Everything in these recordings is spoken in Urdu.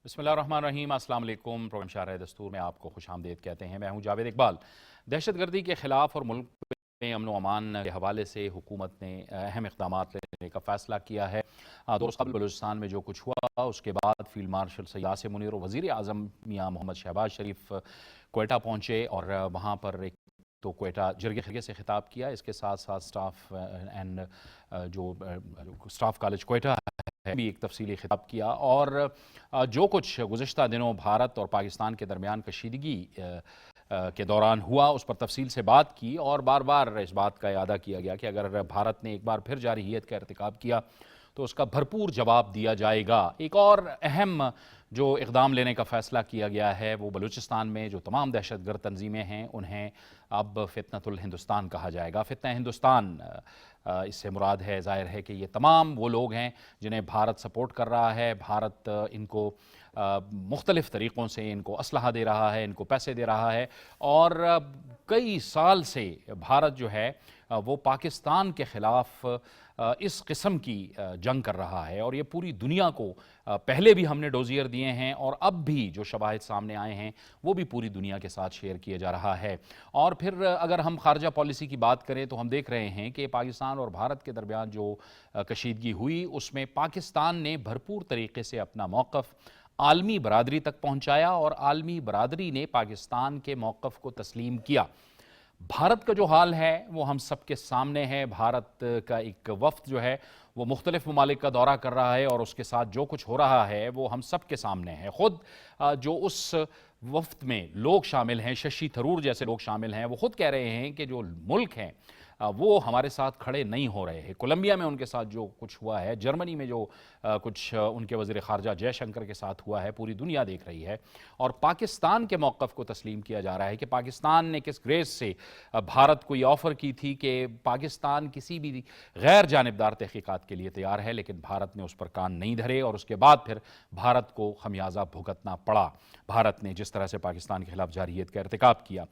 بسم اللہ الرحمن الرحیم، السلام علیکم۔ پروگرام شارح دستور میں آپ کو خوش آمدید کہتے ہیں۔ میں ہوں جاوید اقبال۔ دہشت گردی کے خلاف اور ملک میں امن و امان کے حوالے سے حکومت نے اہم اقدامات لینے کا فیصلہ کیا ہے۔ 2 روز قبل بلوچستان میں جو کچھ ہوا، اس کے بعد فیلڈ مارشل سید یاسر منیر اور وزیر اعظم میاں محمد شہباز شریف کوئٹہ پہنچے اور وہاں پر ایک تو کوئٹہ جرگے خرگے سے خطاب کیا۔ اس کے ساتھ ساتھ سٹاف کالج کوئٹہ بھی ایک تفصیلی خطاب کیا اور جو کچھ گزشتہ دنوں بھارت اور پاکستان کے درمیان کشیدگی کے دوران ہوا اس پر تفصیل سے بات کی، اور بار بار اس بات کا اعادہ کیا گیا کہ اگر بھارت نے ایک بار پھر جارحیت کا ارتکاب کیا تو اس کا بھرپور جواب دیا جائے گا۔ ایک اور اہم جو اقدام لینے کا فیصلہ کیا گیا ہے وہ بلوچستان میں جو تمام دہشت گرد تنظیمیں ہیں انہیں اب فتنۃ الہندوستان کہا جائے گا۔ فتنہ ہندوستان اس سے مراد ہے، ظاہر ہے کہ یہ تمام وہ لوگ ہیں جنہیں بھارت سپورٹ کر رہا ہے۔ بھارت ان کو مختلف طریقوں سے ان کو اسلحہ دے رہا ہے، ان کو پیسے دے رہا ہے، اور کئی سال سے بھارت جو ہے وہ پاکستان کے خلاف اس قسم کی جنگ کر رہا ہے، اور یہ پوری دنیا کو پہلے بھی ہم نے ڈوزیئر دیے ہیں اور اب بھی جو شواہد سامنے آئے ہیں وہ بھی پوری دنیا کے ساتھ شیئر کیا جا رہا ہے۔ اور پھر اگر ہم خارجہ پالیسی کی بات کریں تو ہم دیکھ رہے ہیں کہ پاکستان اور بھارت کے درمیان جو کشیدگی ہوئی اس میں پاکستان نے بھرپور طریقے سے اپنا موقف عالمی برادری تک پہنچایا اور عالمی برادری نے پاکستان کے موقف کو تسلیم کیا۔ بھارت کا جو حال ہے وہ ہم سب کے سامنے ہے۔ بھارت کا ایک وفد جو ہے وہ مختلف ممالک کا دورہ کر رہا ہے اور اس کے ساتھ جو کچھ ہو رہا ہے وہ ہم سب کے سامنے ہے۔ خود جو اس وفد میں لوگ شامل ہیں، ششی تھرور جیسے لوگ شامل ہیں، وہ خود کہہ رہے ہیں کہ جو ملک ہیں وہ ہمارے ساتھ کھڑے نہیں ہو رہے ہیں۔ کولمبیا میں ان کے ساتھ جو کچھ ہوا ہے، جرمنی میں جو کچھ ان کے وزیر خارجہ جے شنکر کے ساتھ ہوا ہے، پوری دنیا دیکھ رہی ہے، اور پاکستان کے موقف کو تسلیم کیا جا رہا ہے کہ پاکستان نے کس گریس سے بھارت کو یہ آفر کی تھی کہ پاکستان کسی بھی غیر جانبدار تحقیقات کے لیے تیار ہے، لیکن بھارت نے اس پر کان نہیں دھرے اور اس کے بعد پھر بھارت کو خمیازہ بھگتنا پڑا، بھارت نے جس طرح سے پاکستان کے خلاف جارحیت کا ارتکاب کیا۔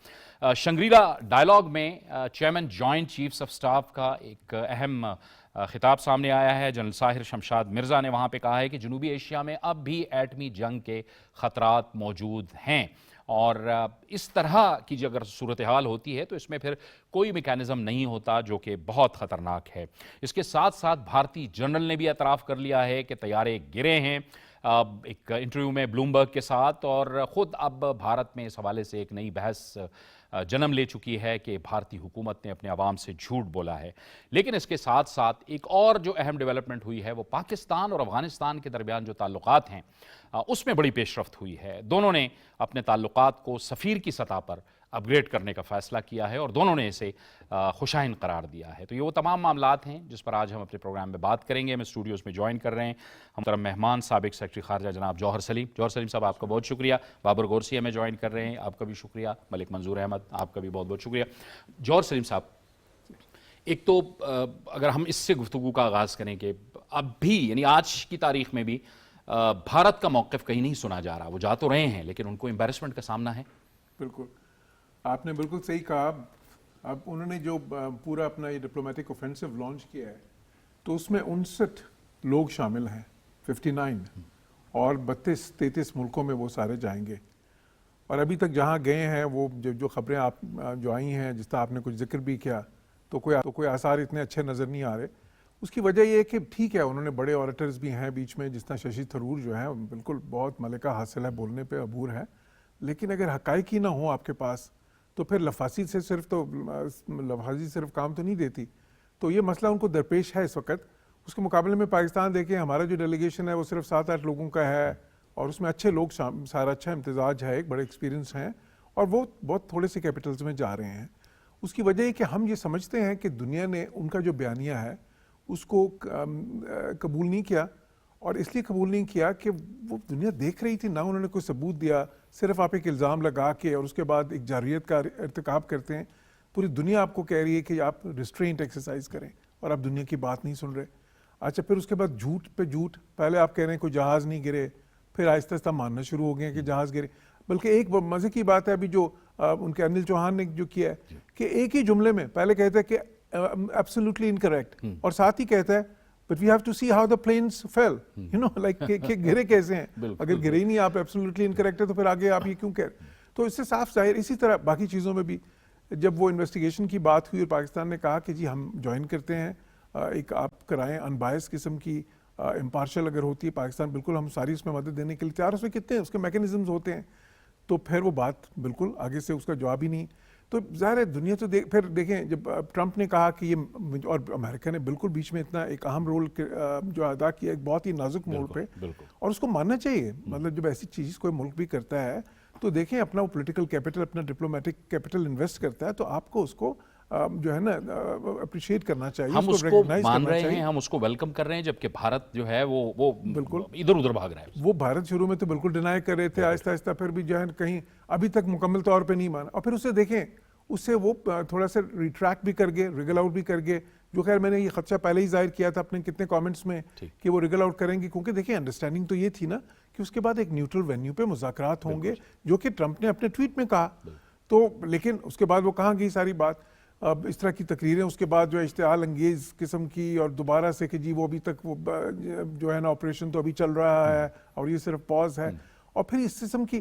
شنگری-لا ڈائیلاگ میں chairman joint chiefs of staff کا ایک اہم خطاب سامنے آیا ہے۔ جنرل ساحر شمشاد مرزا نے وہاں پہ کہا ہے کہ جنوبی ایشیا میں اب بھی ایٹمی جنگ کے خطرات موجود ہیں، اور اس طرح کی اگر صورتحال ہوتی ہے تو اس میں پھر کوئی میکانزم نہیں ہوتا، جو کہ بہت خطرناک ہے۔ اس کے ساتھ ساتھ بھارتی جنرل نے بھی اعتراف کر لیا ہے کہ طیارے گرے ہیں ایک انٹرویو میں بلومبرگ کے ساتھ، اور خود اب بھارت میں اس حوالے سے ایک نئی بحث جنم لے چکی ہے کہ بھارتی حکومت نے اپنے عوام سے جھوٹ بولا ہے۔ لیکن اس کے ساتھ ساتھ ایک اور جو اہم ڈیولپمنٹ ہوئی ہے وہ پاکستان اور افغانستان کے درمیان جو تعلقات ہیں اس میں بڑی پیش رفت ہوئی ہے۔ دونوں نے اپنے تعلقات کو سفیر کی سطح پر اپ گریڈ کرنے کا فیصلہ کیا ہے اور دونوں نے اسے خوشائن قرار دیا ہے۔ تو یہ وہ تمام معاملات ہیں جس پر آج ہم اپنے پروگرام میں بات کریں گے۔ ہم اسٹوڈیوز میں جوائن کر رہے ہیں ہم مہمان سابق سیکرٹری خارجہ جناب جوہر سلیم صاحب، آپ کا بہت شکریہ۔ بابر گورسی ہمیں جوائن کر رہے ہیں، آپ کا بھی شکریہ۔ ملک منظور احمد، آپ کا بھی بہت بہت شکریہ۔ جوہر سلیم صاحب، ایک تو اگر ہم اس سے گفتگو کا آغاز کریں کہ اب بھی یعنی آج کی تاریخ میں بھی بھارت کا موقف کہیں نہیں سنا جا رہا، وہ جا تو رہے ہیں لیکن ان کو امبیرسمنٹ کا سامنا ہے۔ بالکل، آپ نے بالکل صحیح کہا۔ اب انہوں نے جو پورا اپنا یہ ڈپلومیٹک اوفینسو لانچ کیا ہے تو اس میں 59 لوگ شامل ہیں، 59، اور 32-33 ملکوں میں وہ سارے جائیں گے۔ اور ابھی تک جہاں گئے ہیں وہ جو خبریں آپ جو آئی ہیں، جس طرح آپ نے کچھ ذکر بھی کیا، تو کوئی آثار اتنے اچھے نظر نہیں آ رہے۔ اس کی وجہ یہ ہے کہ ٹھیک ہے انہوں نے بڑے آریٹرز بھی ہیں بیچ میں، جس طرح ششی تھرور جو ہیں بالکل بہت ملکہ حاصل ہے، بولنے پہ عبور ہے، لیکن اگر حقائق ہی نہ ہوں آپ کے پاس تو پھر لفاظی صرف کام تو نہیں دیتی۔ تو یہ مسئلہ ان کو درپیش ہے اس وقت۔ اس کے مقابلے میں پاکستان دیکھیں، ہمارا جو ڈیلیگیشن ہے وہ صرف 7-8 لوگوں کا ہے، اور اس میں اچھے لوگ سارا اچھا امتزاج ہے، ایک بڑے ایکسپیرینس ہیں، اور وہ بہت تھوڑے سے کیپٹلز میں جا رہے ہیں۔ اس کی وجہ یہ کہ ہم یہ سمجھتے ہیں کہ دنیا نے ان کا جو بیانیہ ہے اس کو قبول نہیں کیا، اور اس لیے قبول نہیں کیا کہ وہ دنیا دیکھ رہی تھی، نہ انہوں نے کوئی ثبوت دیا، صرف آپ ایک الزام لگا کے اور اس کے بعد ایک جارحیت کا ارتکاب کرتے ہیں۔ پوری دنیا آپ کو کہہ رہی ہے کہ آپ ریسٹرینٹ ایکسرسائز کریں، اور آپ دنیا کی بات نہیں سن رہے۔ اچھا، پھر اس کے بعد جھوٹ پہ جھوٹ، پہلے آپ کہہ رہے ہیں کوئی جہاز نہیں گرے، پھر آہستہ آہستہ ماننا شروع ہو گئے کہ جہاز گرے۔ بلکہ ایک مزے کی بات ہے ابھی جو ان کے انل چوہان نے جو کیا ہے کہ ایک ہی جملے میں پہلے کہتا ہے کہ ایبسولوٹلی انکریکٹ، اور ساتھ ہی کہتا ہے but we have to see how the planes fell, you know, like کہ گرے کیسے ہیں. اگر گرے ہی نہیں آپ absolutely incorrect ہے تو پھر آگے آپ یہ کیوں کہہ رہے. تو اس سے صاف ظاہر. اسی طرح باقی چیزوں میں بھی جب وہ انویسٹیگیشن کی بات ہوئی اور پاکستان نے کہا کہ جی ہم جوائن کرتے ہیں, ایک آپ کرائیں انبائس قسم کی, امپارشل اگر ہوتی ہے پاکستان, بالکل ہم ساری اس میں مدد دینے کے لیے تیار. اس میں کتنے اس کے میکینزمز ہوتے ہیں, تو پھر وہ بات بالکل آگے سے اس کا جواب ہی نہیں. تو ظاہر ہے دنیا تو پھر دیکھیں جب ٹرمپ نے کہا کہ یہ, اور امریکہ نے بالکل بیچ میں اتنا ایک اہم رول جو ادا کیا ایک بہت ہی نازک موڑ پہ, اور اس کو ماننا چاہیے. مطلب جب ایسی چیز کوئی ملک بھی کرتا ہے تو دیکھیں اپنا وہ پولیٹیکل کیپٹل, اپنا ڈپلومیٹک کیپٹل انویسٹ کرتا ہے, تو آپ کو اس کو جو ہے نا اپریشیٹ کرنا چاہیے. ہم اس کو مان رہے ہیں, ہم اس کو ویلکم کر رہے ہیں, جبکہ بھارت جو ہے وہ بالکل ادھر ادھر بھاگ رہا ہے. وہ بھارت شروع میں تو بالکل ڈینائی کر رہے تھے, آہستہ آہستہ پھر بھی جو ہے کہیں ابھی تک مکمل طور پہ نہیں مانا, اور پھر اسے دیکھیں اس سے وہ تھوڑا سا ریٹریکٹ بھی کر گئے, ریگل آؤٹ بھی کر گئے, جو خیر میں نے یہ خدشہ پہلے ہی ظاہر کیا تھا اپنے کتنے کامنٹس میں کہ وہ ریگل آؤٹ کریں گے, کیونکہ دیکھیں انڈرسٹینڈنگ تو یہ تھی نا کہ اس کے بعد ایک نیوٹرل وینیو پہ مذاکرات ہوں گے, جو کہ ٹرمپ نے اپنے ٹویٹ میں کہا. تو لیکن اس کے بعد وہ کہاں گئی ساری بات, اب اس طرح کی تقریریں اس کے بعد جو اشتعال انگیز قسم کی, اور دوبارہ سے کہ جی وہ ابھی تک وہ جو ہے نا آپریشن تو ابھی چل رہا ہے اور یہ صرف پاز ہے, اور پھر اس قسم کی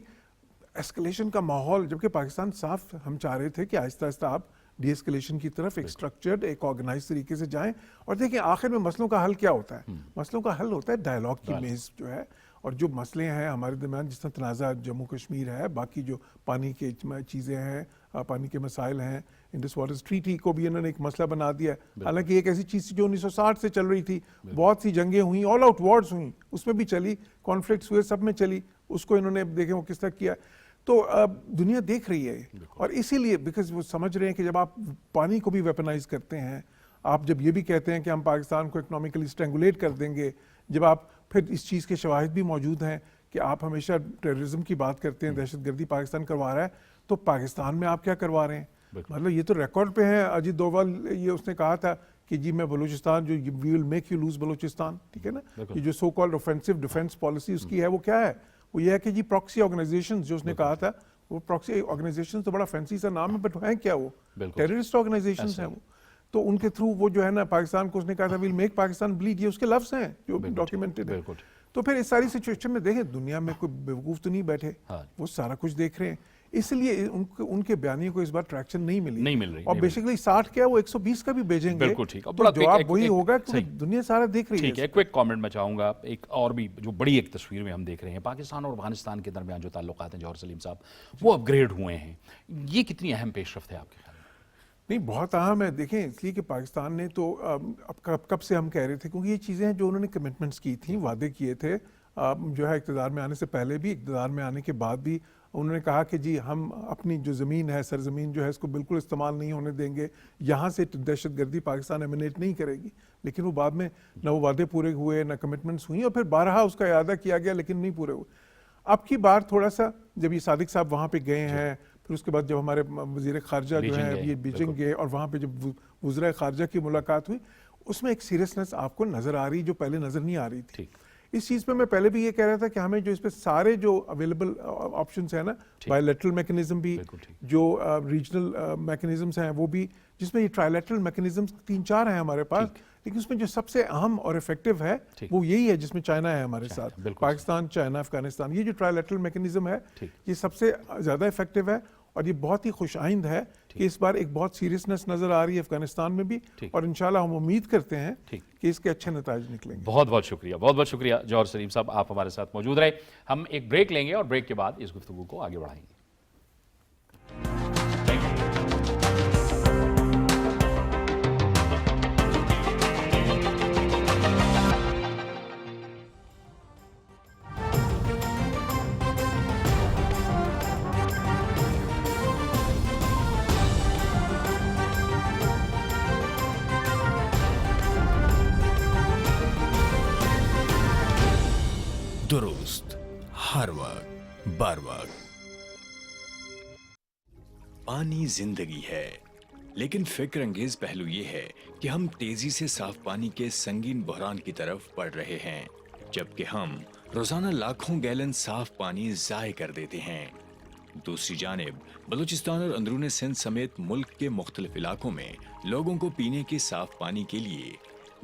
ایسکلیشن کا ماحول, جبکہ پاکستان صاف ہم چاہ رہے تھے کہ آہستہ آہستہ آپ ڈی ایسکلیشن کی طرف ایک اسٹرکچرڈ, ایک آرگنائز طریقے سے جائیں. اور دیکھیں آخر میں مسئلوں کا حل کیا ہوتا ہے, مسئلوں کا حل ہوتا ہے ڈائلاگ کی میز جو ہے, اور جو مسئلے ہیں ہمارے درمیان, جس طرح تنازع جموں کشمیر ہے, باقی جو پانی کی چیزیں ہیں, پانی کے مسائل ہیں, انڈس واٹرز ٹریٹی کو بھی انہوں نے ایک مسئلہ بنا دیا ہے. حالانکہ ایک ایسی چیز جو 1960 سے چل رہی تھی, بہت سی جنگیں ہوئیں, آل آؤٹ وارز ہوئیں, اس میں بھی چلی, کانفلکٹس ہوئے, سب میں چلی, اس کو انہوں نے دیکھیں وہ کس طرح کیا. تو دنیا دیکھ رہی ہے, اور اسی لیے بیکاز وہ سمجھ رہے ہیں کہ جب آپ پانی کو بھی ویپنائز کرتے ہیں, آپ جب یہ بھی کہتے ہیں کہ ہم پاکستان کو اکنامکلی اسٹرینگولیٹ کر دیں گے, جب آپ پھر اس چیز کے شواہد بھی موجود ہیں کہ آپ ہمیشہ ٹیررزم کی بات کرتے ہیں, دہشت گردی پاکستان کروا رہا ہے, تو پاکستان میں آپ کیا کروا رہے ہیں. مطلب یہ تو ریکارڈ پہ ہیں. اجیت دوول یہ اس نے کہا تھا کہ جی میں بلوچستان, جو we will make you lose Balochistan, ٹھیک ہے نا, یہ جو so called offensive defence policy اس کی ہے, وہ کیا ہے, وہ یہ ہے کہ جی پراکسی آرگنائزیشنز, جو اس نے کہا تھا وہ پراکسی آرگنائزیشن تو بڑا فینسی سا نام ہے, بٹ ہیں کیا, وہ ٹیررسٹ آرگنائزیشنز ہیں وہ. تو ان کے تھرو وہ جو ہے نا پاکستان کو اس نے کہا تھا ویل میک پاکستان بلیڈ, یہ اس کے لفظ ہیں جو ڈاکیومنٹڈ ہیں. تو پھر اس ساری سچویشن میں دیکھیں دنیا میں کوئی بیوقوف تو نہیں بیٹھے, وہ سارا کچھ دیکھ رہے ہیں, اس لیے ان کے بیانیے کو اس بار ٹریکشن نہیں مل رہی, اور بیسیکلی 60 کیا وہ 120 کا بھی بھیجیں گے, تو جواب وہی ہوگا کہ دنیا سارا دیکھ رہی ہے. ٹھیک ہے, کوئک کامنٹ میں چاہوں گا, ایک اور بھی جو بڑی ایک تصویر میں ہم دیکھ رہے ہیں, پاکستان اور افغانستان کے درمیان جو تعلقات ہیں جوہر سلیم صاحب, وہ اپ گریڈ ہوئے ہیں, یہ کتنی اہم پیش رفت ہے آپ کے خیال میں؟ نہیں, بہت اہم ہے. دیکھیں اس لیے کہ پاکستان نے تو اب کب سے ہم کہہ رہے تھے, کیونکہ یہ چیزیں ہیں جو انہوں نے کمٹمنٹس کی تھیں, وعدے کیے تھے, جو ہے اقتدار میں آنے سے پہلے بھی, اقتدار میں آنے کے بعد بھی انہوں نے کہا کہ جی ہم اپنی جو زمین ہے, سرزمین جو ہے, اس کو بالکل استعمال نہیں ہونے دیں گے, یہاں سے دہشت گردی پاکستان ایمنیٹ نہیں کرے گی. لیکن وہ بعد میں نہ وہ وعدے پورے ہوئے, نہ کمٹمنٹس ہوئیں, اور پھر بارہا اس کا اعادہ کیا گیا لیکن نہیں پورے ہوئے. اب کی بار تھوڑا سا جب یہ صادق صاحب وہاں پہ گئے ہیں, پھر اس کے بعد جب ہمارے وزیر خارجہ جو ہیں یہ بیجنگ گئے, اور وہاں پہ جب وزراء خارجہ کی ملاقات ہوئی, اس میں ایک سیریسنس آپ کو نظر آ رہی جو پہلے نظر نہیں آ رہی تھی. اس چیز پہ میں پہلے بھی یہ کہہ رہا تھا کہ ہمیں جو اس پہ سارے جو اویلیبل آپشنس ہیں نا, بائی لیٹرل میکنزم بھی, جو ریجنل میکنزمس ہیں وہ بھی, جس میں یہ ٹرائی لیٹرل میکنزمس 3-4 ہیں ہمارے پاس, لیکن اس میں جو سب سے اہم اور افیکٹو ہے وہ یہی ہے جس میں چائنا ہے ہمارے ساتھ, پاکستان, چائنا, افغانستان. یہ جو ٹرائی لیٹرل میکنزم ہے یہ سب سے زیادہ افیکٹو ہے, اور یہ بہت ہی خوش آئند ہے کہ اس بار ایک بہت سیریسنس نظر آ رہی ہے افغانستان میں بھی, اور انشاءاللہ ہم امید کرتے ہیں کہ اس کے اچھے نتائج نکلیں گے. بہت بہت شکریہ, بہت بہت شکریہ جوہر سلیم صاحب, آپ ہمارے ساتھ موجود رہے. ہم ایک بریک لیں گے اور بریک کے بعد اس گفتگو کو آگے بڑھائیں گے. درست ہر وقت بر وقت. پانی زندگی ہے, لیکن فکر انگیز پہلو یہ ہے کہ ہم تیزی سے صاف پانی کے سنگین بحران کی طرف بڑھ رہے ہیں, جبکہ ہم روزانہ لاکھوں گیلن صاف پانی ضائع کر دیتے ہیں. دوسری جانب بلوچستان اور اندرون سندھ سمیت ملک کے مختلف علاقوں میں لوگوں کو پینے کے صاف پانی کے لیے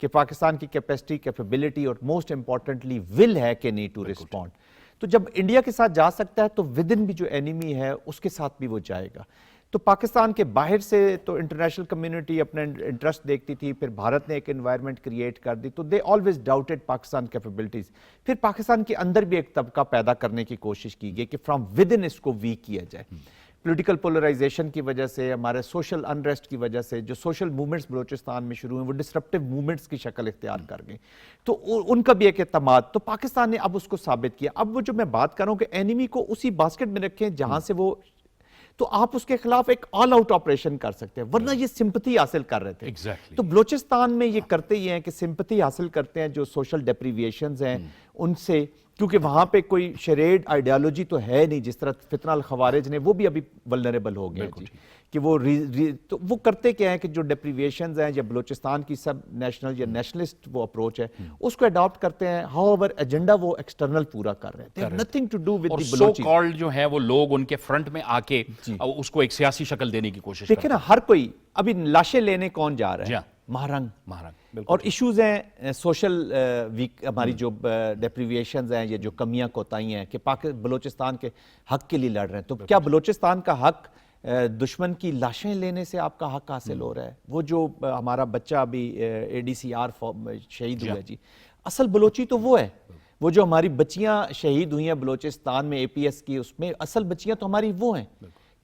کہ پاکستان کی کیپیسٹی، کیپیبلٹی اور موسٹ امپورٹنٹلی ول ہے کہ نہیں ٹو ریسپونڈ. تو جب انڈیا کے ساتھ جا سکتا ہے تو ود ان بھی جو اینیمی ہے اس کے ساتھ بھی وہ جائے گا. تو پاکستان کے باہر سے تو انٹرنیشنل کمیونٹی اپنا انٹرسٹ دیکھتی تھی, پھر بھارت نے ایک انوائرمنٹ کریٹ کر دی, تو دے آلویز ڈاؤٹڈ پاکستان کیپیبلٹیز. پھر پاکستان کے اندر بھی ایک طبقہ پیدا کرنے کی کوشش کی گئی کہ فرام ود ان اس کو ویک کیا جائے. پولیٹیکل پولرائزیشن کی وجہ سے, ہمارے سوشل انریسٹ کی وجہ سے جو سوشل موومنٹس بلوچستان میں شروع ہیں وہ ڈسرپٹیو موومنٹس کی شکل اختیار کر گئیں, تو ان کا بھی ایک اعتماد. تو پاکستان نے اب اس کو ثابت کیا. اب وہ جو میں بات کر رہا ہوں کہ اینیمی کو اسی باسکٹ میں رکھیں جہاں سے وہ, تو آپ اس کے خلاف ایک آل آؤٹ آپریشن کر سکتے ہیں, ورنہ یہ سمپتھی حاصل کر رہے تھے. تو بلوچستان میں یہ کرتے ہی ہیں کہ سمپتھی حاصل کرتے ہیں جو سوشل ڈیپریویشنز ہیں ان سے, کیونکہ وہاں پہ کوئی شریڈ آئیڈیالوجی تو ہے نہیں, جس طرح فتنہ الخوارج نے وہ بھی ابھی ولنریبل ہو گئے جی, کہ تو وہ کرتے کیا ہیں کہ جو ڈیپریویشنز ہیں یا بلوچستان کی سب نیشنل یا نیشنلسٹ وہ اپروچ ہے اس کو اڈاپٹ کرتے ہیں. ہاؤ ایور ایجنڈا وہ ایکسٹرنل پورا کر رہے ہیں, nothing to do with the Balochi. So called جو ہے وہ لوگ ان کے فرنٹ میں آ کے اس کو ایک سیاسی شکل دینے کی کوشش دیکھیں نا, ہر کوئی ابھی لاشیں لینے کون جا رہا ہے, مہرنگ. اور ایشوز ہیں سوشل ویک, ہماری جو ڈیپریویشنز ہیں یا جو کمیاں کوتاہیاں ہیں کہ بلوچستان کے حق کے لیے لڑ رہے ہیں. تو کیا بلوچستان کا حق دشمن کی لاشیں لینے سے آپ کا حق حاصل ہو رہا ہے؟ وہ جو ہمارا بچہ ابھی ADCR شہید ہوا ہے جی, اصل بلوچی تو وہ ہے. وہ جو ہماری بچیاں شہید ہوئی ہیں بلوچستان میں APS کی, اس میں اصل بچیاں تو ہماری وہ ہیں.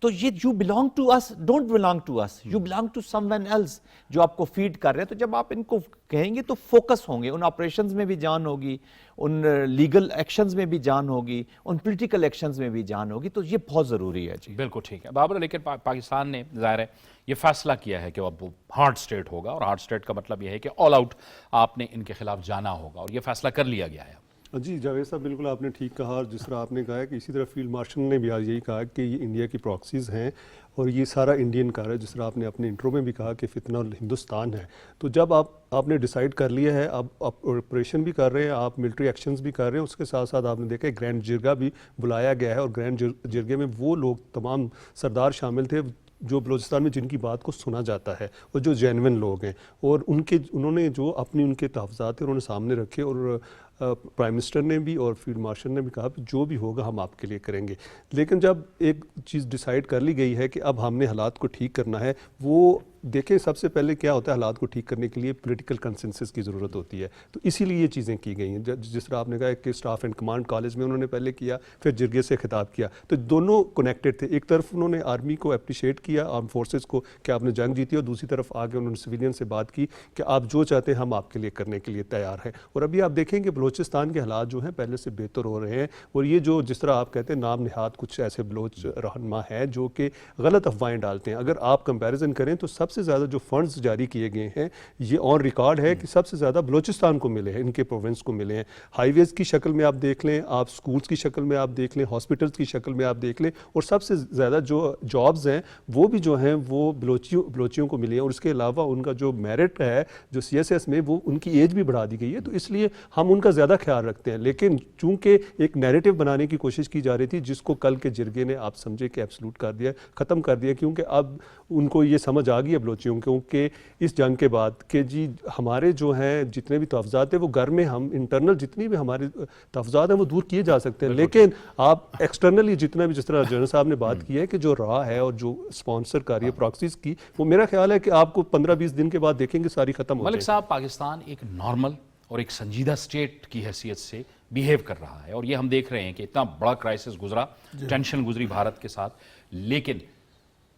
تو یہ you belong to us, don't belong to us, you belong to someone else جو آپ کو فیڈ کر رہے ہیں. تو جب آپ ان کو کہیں گے تو فوکس ہوں گے, ان آپریشنز میں بھی جان ہوگی, ان لیگل ایکشنز میں بھی جان ہوگی, ان پولیٹیکل ایکشنز میں بھی جان ہوگی. تو یہ بہت ضروری ہے جی. بالکل ٹھیک ہے بابر. لیکن پاکستان نے ظاہر ہے یہ فیصلہ کیا ہے کہ اب ہارڈ سٹیٹ ہوگا, اور ہارڈ سٹیٹ کا مطلب یہ ہے کہ آل آؤٹ آپ نے ان کے خلاف جانا ہوگا, اور یہ فیصلہ کر لیا گیا ہے. جی جاوید صاحب بالکل آپ نے ٹھیک کہا. جس طرح آپ نے کہا ہے کہ اسی طرح فیلڈ مارشل نے بھی آج یہی کہا کہ یہ انڈیا کی پراکسیز ہیں اور یہ سارا انڈین کار ہے. جس طرح آپ نے اپنے انٹرو میں بھی کہا کہ فتنہ ہندوستان ہے. تو جب آپ نے ڈیسائیڈ کر لیا ہے, آپ آپریشن بھی کر رہے ہیں, آپ ملٹری ایکشنز بھی کر رہے ہیں, اس کے ساتھ ساتھ آپ نے دیکھا گرینڈ جرگا بھی بلایا گیا ہے, اور گرینڈ جرگے میں وہ لوگ تمام سردار شامل تھے جو بلوچستان میں جن کی بات کو سنا جاتا ہے اور جو جینوین لوگ ہیں, اور انہوں نے جو ان کے تحفظات تھے انہوں نے سامنے رکھے, اور پرائم منسٹر نے بھی اور فیلڈ مارشل نے بھی کہا کہ جو بھی ہوگا ہم آپ کے لیے کریں گے. لیکن جب ایک چیز ڈیسائیڈ کر لی گئی ہے کہ اب ہم نے حالات کو ٹھیک کرنا ہے, وہ دیکھیں سب سے پہلے کیا ہوتا ہے, حالات کو ٹھیک کرنے کے لیے پولیٹیکل کنسنسس کی ضرورت ہوتی ہے. تو اسی لیے یہ چیزیں کی گئی ہیں. جس طرح آپ نے کہا کہ اسٹاف اینڈ کمانڈ کالج میں انہوں نے پہلے کیا, پھر جرگے سے خطاب کیا, تو دونوں کنیکٹڈ تھے. ایک طرف انہوں نے آرمی کو اپریشیٹ کیا, آرم فورسز کو, کہ آپ نے جنگ جیتی, اور دوسری طرف آگے انہوں نے سویلین سے بات کی کہ آپ جو چاہتے ہیں ہم آپ کے لیے کرنے کے لیے تیار ہیں. اور ابھی آپ دیکھیں کہ بلوچستان کے حالات جو ہیں پہلے سے بہتر ہو رہے ہیں. اور یہ جو جس طرح آپ کہتے ہیں نام نہاد کچھ ایسے بلوچ رہنما ہیں جو کہ غلط افواہیں ڈالتے ہیں, اگر آپ کمپیریزن کریں تو سب سے زیادہ جو فنڈز جاری کیے گئے ہیں یہ آن ریکارڈ ہے کہ سب سے زیادہ بلوچستان کو ملے ہیں, ان کے پروونس کو ملے ہیں. ہائی ویز کی شکل میں آپ دیکھ لیں, آپ سکولز کی شکل میں آپ دیکھ لیں, ہاسپٹلز کی شکل میں آپ دیکھ لیں, اور سب سے زیادہ جو جابز ہیں وہ بھی جو ہیں وہ بلوچیوں کو ملی ہیں. اور اس کے علاوہ ان کا جو میرٹ ہے جو CSS میں, وہ ان کی ایج بھی بڑھا دی گئی ہے. تو اس لیے ہم ان کا زیادہ خیال رکھتے ہیں. لیکن چونکہ ایک نیریٹو بنانے کی کوشش کی جا رہی تھی جس کو کل کے جرگے نے آپ سمجھے کہ ایبسلوٹ کر دیا, ختم کر دیا, کیونکہ اب ان کو یہ سمجھ آ گئی ہے بلوچیوں کو کہ اس جنگ کے بعد کہ جی ہمارے جو ہیں جتنے بھی تحفظات ہیں وہ گھر میں ہم انٹرنل جتنی بھی ہمارے تحفظات ہیں وہ دور کیے جا سکتے ہیں, لیکن آپ ایکسٹرنلی جتنا بھی, جس طرح جنرل صاحب نے بات کی ہے کہ جو راہ ہے اور جو اسپانسر کر رہی ہے پراکسیز کی, وہ میرا خیال ہے کہ آپ کو 15-20 دن کے بعد دیکھیں گے ساری ختم ہو جائے. ملک صاحب, پاکستان ایک نارمل اور ایک سنجیدہ سٹیٹ کی حیثیت سے بیہیو کر رہا ہے, اور یہ ہم دیکھ رہے ہیں کہ اتنا بڑا کرائسس گزرا, ٹینشن گزری بھارت کے ساتھ, لیکن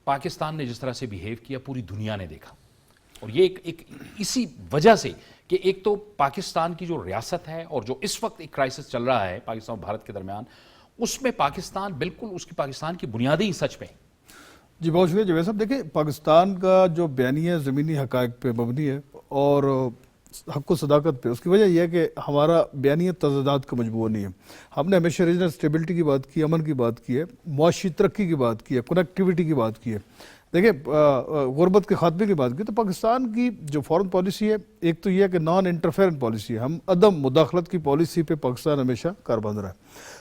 پاکستان نے جس طرح سے بیہیو کیا پوری دنیا نے دیکھا. اور یہ ایک اسی وجہ سے کہ ایک تو پاکستان کی جو ریاست ہے اور جو اس وقت ایک کرائسس چل رہا ہے پاکستان اور بھارت کے درمیان, اس میں پاکستان بالکل اس کی پاکستان کی بنیادی سچ پہ. جی بہت شکریہ جاوید صاحب. دیکھیں پاکستان کا جو بیانیہ ہے زمینی حقائق پہ مبنی ہے اور حق و صداقت پہ. اس کی وجہ یہ ہے کہ ہمارا بیانیہ تضادات کا مجموعہ نہیں ہے. ہم نے ہمیشہ ریجنل اسٹیبلٹی کی بات کی, امن کی بات کی ہے, معاشی ترقی کی بات کی ہے, کنیکٹیوٹی کی بات کی ہے. دیکھیں غربت کے خاتمے کی بات کی تو پاکستان کی جو فورن پالیسی ہے, ایک تو یہ ہے کہ نان انٹرفیرنٹ پالیسی ہے, ہم عدم مداخلت کی پالیسی پہ پاکستان ہمیشہ کاربند رہا ہے.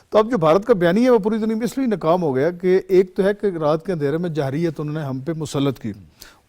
تو اب جو بھارت کا بیانیہ ہے وہ پوری دنیا میں اس لیے ناکام ہو گیا کہ ایک تو ہے کہ رات کے اندھیرے میں جہریت انہوں نے ہم پہ مسلط کی,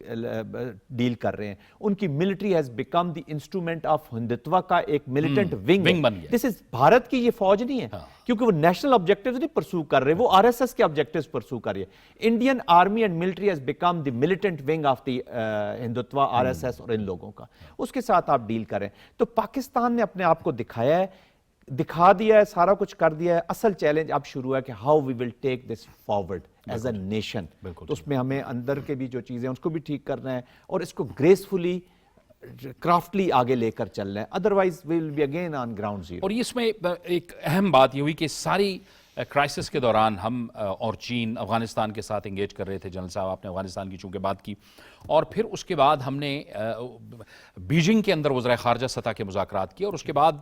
ڈیل کر رہے ہیں. ان کی military has become the instrument of Hindutva کا ایک ملیٹنٹ ونگ بن گیا. دس از بھارت کی یہ فوج نہیں ہے, کیونکہ وہ نیشنل آبجیکٹیوز نہیں پرسو کر رہے, وہ RSS کے آبجیکٹیوز پرسو کر رہی ہے. Indian army and military has become the militant wing of the Hindutva, RSS اور ان لوگوں کا, اس کے ساتھ آپ ڈیل کریں. تو پاکستان نے اپنے آپ کو دکھایا ہے, دکھا دیا ہے, سارا کچھ کر دیا ہے. اصل چیلنج اب شروع ہے کہ how we will take this forward as a nation. تو اس میں ہمیں اندر کے بھی جو چیزیں ہیں اس کو بھی ٹھیک کرنا ہے اور اس کو گریسفلی کرافٹلی آگے لے کر چلنا ہے, otherwise we will be again on ground zero. اور اس میں ایک اہم بات یہ ہوئی کہ ساری کرائسس کے دوران ہم اور چین افغانستان کے ساتھ انگیج کر رہے تھے. جنرل صاحب آپ نے افغانستان کی چونکہ بات کی, اور پھر اس کے بعد ہم نے بیجنگ کے اندر وزرائے خارجہ سطح کے مذاکرات کیے, اور اس کے بعد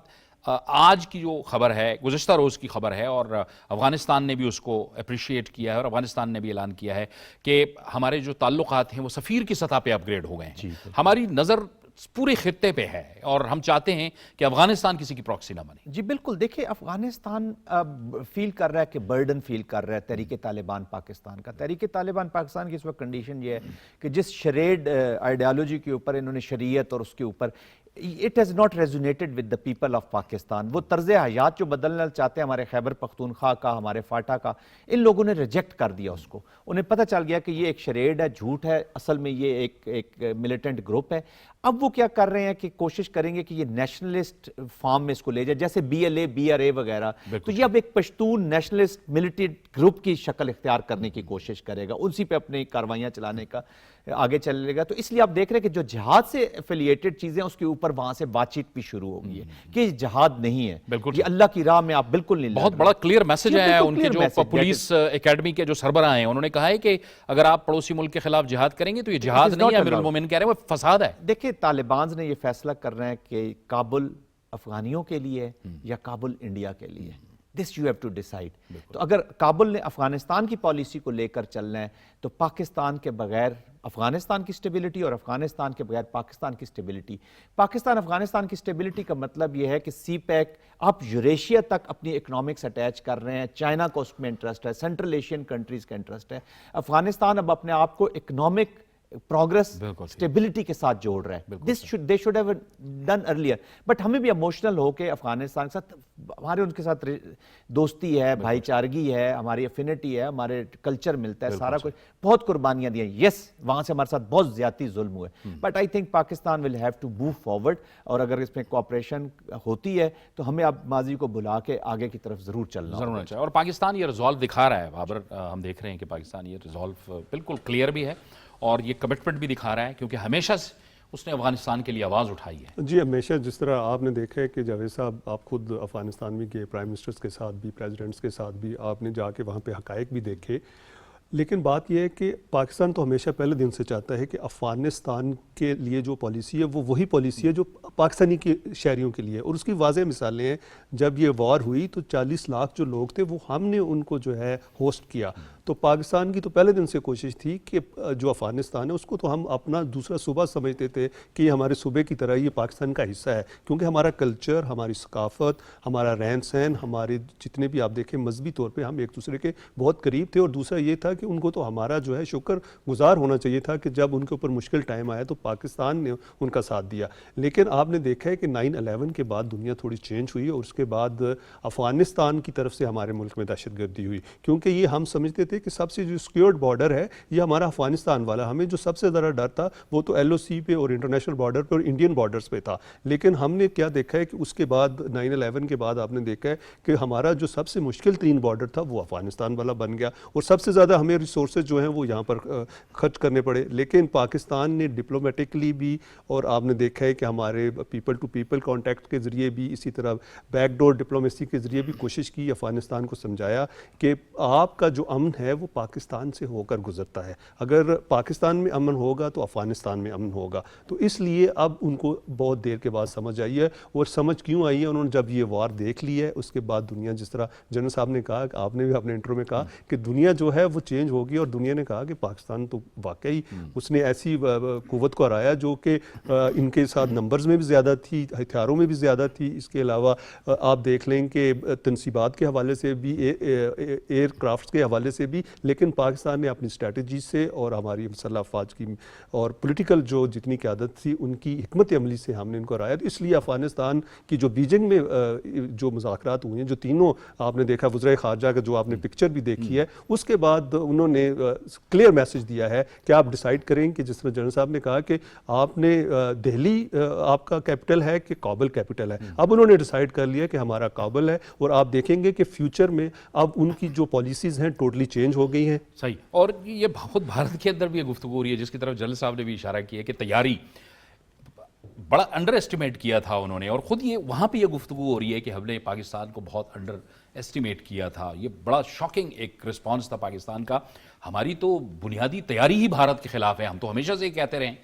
آج کی جو خبر ہے, گزشتہ روز کی خبر ہے, اور افغانستان نے بھی اس کو اپریشیٹ کیا ہے اور افغانستان نے بھی اعلان کیا ہے کہ ہمارے جو تعلقات ہیں وہ سفیر کی سطح پہ اپ گریڈ ہو گئے ہیں. ہماری نظر پورے خطے پہ ہے اور ہم چاہتے ہیں کہ افغانستان کسی کی پراکسی نہ بنے. جی بالکل, دیکھیں افغانستان فیل کر رہا ہے کہ برڈن فیل کر رہا ہے تحریک طالبان پاکستان کا. تحریک طالبان پاکستان کی اس وقت کنڈیشن یہ ہے کہ جس شریڈ آئیڈیالوجی کے اوپر انہوں نے شریعت اور اس کے اوپر it has not resonated with the people of Pakistan. وہ طرز حیات جو بدلنا چاہتے ہیں ہمارے خیبر پختونخوا کا, ہمارے فاٹا کا, ان لوگوں نے ریجیکٹ کر دیا اس کو. انہیں پتہ چل گیا کہ یہ ایک شریڈ ہے, جھوٹ ہے, اصل میں یہ ایک ملیٹنٹ گروپ ہے. اب وہ کیا کر رہے ہیں کہ کوشش کریں گے کہ یہ نیشنلسٹ فارم میں اس کو لے جائے, جیسے BLA BRA وغیرہ. تو یہ اب ایک پشتون نیشنلسٹ ملیٹنٹ گروپ کی شکل اختیار کرنے کی کوشش کرے گا, اسی پہ اپنی کاروائیاں چلانے کا آگے چلے گا. تو اس لیے آپ دیکھ رہے ہیں کہ جو جہاد سے ایفیلیٹڈ چیزیں اس کے اوپر وہاں سے بات چیت بھی شروع ہو گئی ہے کہ یہ جہاد نہیں ہے, یہ اللہ کی راہ میں آپ بالکل نہیں. بہت بڑا کلیئر میسج آیا ہے. ان کے جو پولیس اکیڈمی کے جو سربراہ ہیں انہوں نے کہا ہے کہ اگر آپ پڑوسی ملک کے خلاف جہاد کریں گے تو یہ جہاد نہیں ہے, امیر المومنین کہہ رہے ہیں وہ فساد ہے. دیکھیں طالبان نے یہ فیصلہ کر رہے ہیں کہ کابل افغانیوں کے لیے یا کابل انڈیا کے لیے. This you have to decide. تو اگر کابل نے افغانستان کی پالیسی کو لے کر چلنا ہے تو پاکستان کے بغیر افغانستان کی سٹیبلٹی اور افغانستان کے بغیر پاکستان کی سٹیبلٹی. پاکستان افغانستان کی سٹیبلٹی کا مطلب یہ ہے کہ سی پیک آپ یوریشیا تک اپنی اکنامکس اٹیچ کر رہے ہیں, چائنا کو اس میں انٹرسٹ ہے, سینٹرل ایشین کنٹریز کا انٹرسٹ ہے. افغانستان اب اپنے آپ کو اکنامک پروگرس سٹیبلٹی کے ساتھ جوڑ رہا ہے. they should have done earlier. But ہمیں بھی ایموشنل ہو کے افغانستان کے ساتھ, ہمارے ان کے ساتھ دوستی ہے, بھائی چارگی ہے, ہماری افینٹی ہے, ہمارے کلچر ملتا ہے, سارا کچھ, بہت قربانیاں دی ہیں. یس وہاں سے ہمارے ساتھ بہت زیادتی ظلم ہوئے, but I think Pakistan will have to move forward. اور اگر اس میں کوآپریشن ہوتی ہے تو ہمیں اب ماضی کو بھلا کے آگے کی طرف ضرور چلنا چاہیے. اور پاکستان یہ ریزالو دکھا رہا ہے بابر, ہم دیکھ رہے ہیں کہ پاکستان یہ ریزالو بالکل کلیئر بھی ہے اور یہ کمٹمنٹ بھی دکھا رہا ہے, کیونکہ ہمیشہ اس نے افغانستان کے لیے آواز اٹھائی ہے. جی ہمیشہ, جس طرح آپ نے دیکھا ہے کہ جاوید صاحب آپ خود افغانستان میں گئے, پرائم منسٹرز کے ساتھ بھی, پریزیڈنٹس کے ساتھ بھی, آپ نے جا کے وہاں پہ حقائق بھی دیکھے. لیکن بات یہ ہے کہ پاکستان تو ہمیشہ پہلے دن سے چاہتا ہے کہ افغانستان کے لیے جو پالیسی ہے وہ وہی پالیسی ہے جو پاکستانی کے شہریوں کے لیے, اور اس کی واضح مثالیں ہیں. جب یہ وار ہوئی تو 40 لاکھ جو لوگ تھے وہ ہم نے ان کو جو ہے ہوسٹ کیا. تو پاکستان کی تو پہلے دن سے کوشش تھی کہ جو افغانستان ہے اس کو تو ہم اپنا دوسرا صوبہ سمجھتے تھے کہ یہ ہمارے صوبے کی طرح یہ پاکستان کا حصہ ہے, کیونکہ ہمارا کلچر, ہماری ثقافت, ہمارا رہن سہن, ہمارے جتنے بھی آپ دیکھیں مذہبی طور پہ ہم ایک دوسرے کے بہت قریب تھے. اور دوسرا یہ تھا کہ ان کو تو ہمارا جو ہے شکر گزار ہونا چاہیے تھا کہ جب ان کے اوپر مشکل ٹائم آیا تو پاکستان نے ان کا ساتھ دیا. لیکن آپ نے دیکھا ہے کہ 9/11 کے بعد دنیا تھوڑی چینج ہوئی اور اس کے بعد افغانستان کی طرف سے ہمارے ملک میں دہشت گردی ہوئی, کیونکہ یہ ہم سمجھتے تھے کہ سب سے جو سیکیورڈ بارڈر ہے یہ ہمارا افغانستان والا. ہمیں جو سب سے زیادہ ڈر تھا وہ تو LOC پہ اور انٹرنیشنل بارڈر پہ اور انڈین بارڈرز پہ تھا. لیکن ہم نے کیا دیکھا ہے کہ اس کے بعد 9/11 کے بعد آپ نے دیکھا ہے کہ ہمارا جو سب سے مشکل ترین بارڈر تھا وہ افغانستان والا بن گیا, اور سب سے زیادہ ہمیں ریسورسز جو ہیں وہ یہاں پر خرچ کرنے پڑے. لیکن پاکستان نے ڈپلومیٹکلی بھی, اور آپ نے دیکھا ہے کہ ہمارے پیپل ٹو پیپل کانٹیکٹ کے ذریعے بھی, اسی طرح بیک ڈور ڈپلومیسی کے ذریعے بھی کوشش کی, افغانستان کو سمجھایا کہ آپ کا جو امن ہے وہ پاکستان سے ہو کر گزرتا ہے. اگر پاکستان میں امن ہوگا تو افغانستان میں امن ہوگا. تو اس لیے اب ان کو بہت دیر کے بعد سمجھ آئی ہے, اور سمجھ کیوں آئی ہے, انہوں نے جب یہ وار دیکھ لی ہے اس کے بعد دنیا, جس طرح جنرل صاحب نے کہا, آپ نے بھی اپنے انٹرو میں کہا کہ دنیا جو ہے وہ چینج ہوگی, اور دنیا نے کہا کہ پاکستان تو واقعی اس نے ایسی قوت کو ہرایا جو کہ ان کے ساتھ نمبرز میں بھی زیادہ تھی, ہتھیاروں میں بھی زیادہ تھی. اس کے علاوہ آپ دیکھ لیں کہ تنصیبات کے حوالے سے بھی, ایئر کرافٹس کے حوالے سے بھی بھی، لیکن پاکستان نے اپنی اسٹریٹجی سے اور ہماری مسلح افواج کی اور پولیٹیکل جو جتنی قیادت تھی ان کی حکمت عملی سے ہم نے ان کو ہرایا. تو اس لیے افغانستان کی جو بیجنگ میں جو مذاکرات ہوئے ہیں، جو تینوں آپ نے دیکھا وزرائے خارجہ کا جو آپ نے پکچر بھی دیکھی ہے، اس کے بعد انہوں نے کلیئر میسج دیا ہے کہ آپ ڈیسائیڈ کریں کہ جس طرح جنرل صاحب نے کہا کہ آپ نے دہلی آپ کا کیپٹل ہے کہ کابل کیپٹل ہے. اب انہوں نے ڈیسائیڈ کر لیا کہ ہمارا کابل ہے، اور آپ دیکھیں گے کہ فیوچر میں اب ان کی جو پالیسیز ہیں ٹوٹلی چینج ہو گئی ہیں. صحیح. اور یہ خود بھارت کے اندر بھی یہ گفتگو ہو رہی ہے جس کی طرف جنرل صاحب نے بھی اشارہ کیا کہ تیاری بڑا انڈر اسٹیمیٹ کیا تھا انہوں نے، اور خود یہ وہاں پہ یہ گفتگو ہو رہی ہے کہ ہم نے پاکستان کو بہت انڈر اسٹیمیٹ کیا تھا. یہ بڑا شاکنگ ایک رسپانس تھا پاکستان کا. ہماری تو بنیادی تیاری ہی بھارت کے خلاف ہے، ہم تو ہمیشہ سے کہتے رہے ہیں.